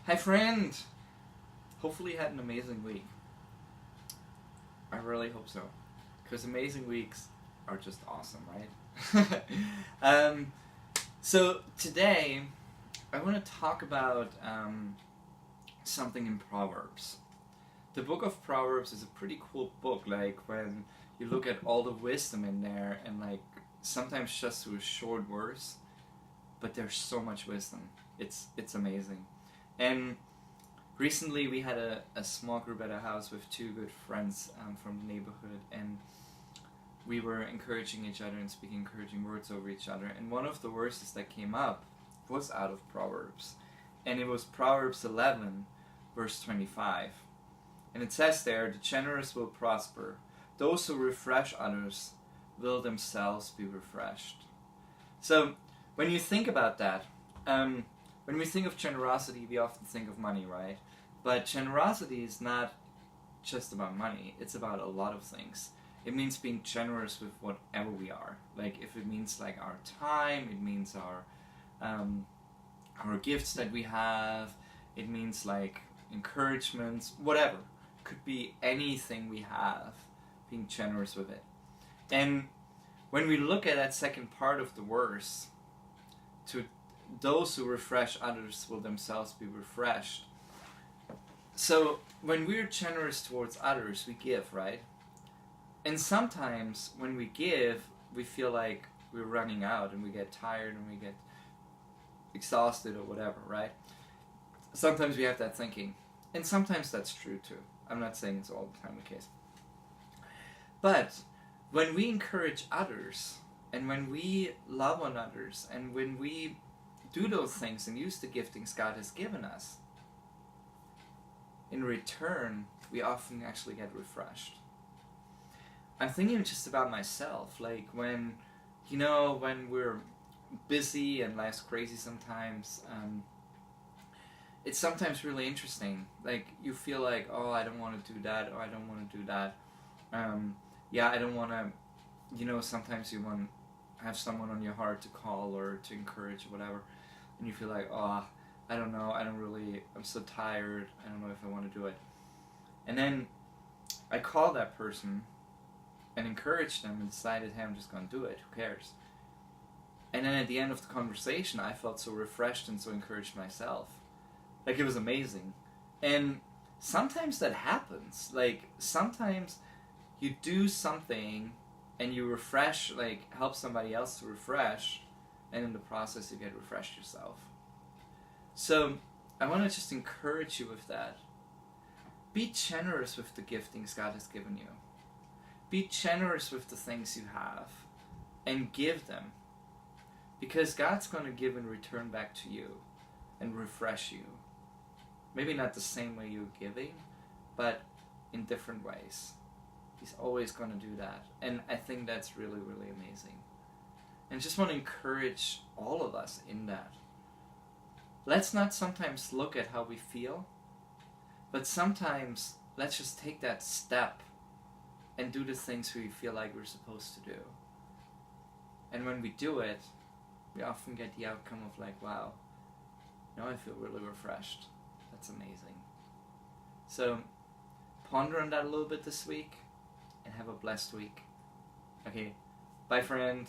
Hi friend! Hopefully you had an amazing week. I really hope so. Because amazing weeks are just awesome, right? So today I want to talk about something in Proverbs. The book of Proverbs is a pretty cool book, like when you look at all the wisdom in there and like sometimes just through a short verse, but there's so much wisdom. It's amazing. And recently we had a small group at our house with two good friends from the neighborhood, and we were encouraging each other and speaking encouraging words over each other. And one of the verses that came up was out of Proverbs. And it was Proverbs 11, verse 25. And it says there, "The generous will prosper. Those who refresh others will themselves be refreshed." So when you think about that, when we think of generosity, we often think of money, right? But generosity is not just about money. It's about a lot of things. It means being generous with whatever we are. Like if it means like our time, it means our gifts that we have. It means like encouragements, whatever. It could be anything we have. Being generous with it. And when we look at that second part of the verse, to those who refresh others will themselves be refreshed. So when we're generous towards others, we give, right? And sometimes when we give, we feel like we're running out and we get tired and we get exhausted or whatever, right? Sometimes we have that thinking. And sometimes that's true too. I'm not saying it's all the time the case. But when we encourage others and when we love on others and when we do those things and use the giftings God has given us, in return, we often actually get refreshed. I'm thinking just about myself, like when we're busy and life's crazy sometimes, it's sometimes really interesting. Like you feel like, oh, I don't want to do that, or I don't want to do that. I don't want to, sometimes you want to have someone on your heart to call or to encourage or whatever. And you feel like, oh, I don't know, I'm so tired, I don't know if I want to do it. And then I call that person and encourage them and decided, hey, I'm just going to do it, who cares? And then at the end of the conversation, I felt so refreshed and so encouraged myself. Like, it was amazing. And sometimes that happens. Like, sometimes you do something and you refresh, like, help somebody else to refresh, and in the process you get refreshed yourself. So I want to just encourage you with that. Be generous with the giftings God has given you. Be generous with the things you have and give them, because God's going to give in return back to you and refresh you. Maybe not the same way you're giving, but in different ways. He's always going to do that, and I think that's really, really amazing. And just want to encourage all of us in that. Let's not sometimes look at how we feel, but sometimes let's just take that step and do the things we feel like we're supposed to do. And when we do it, we often get the outcome of like, wow, now I feel really refreshed. That's amazing. So ponder on that a little bit this week and have a blessed week. Okay, bye friend.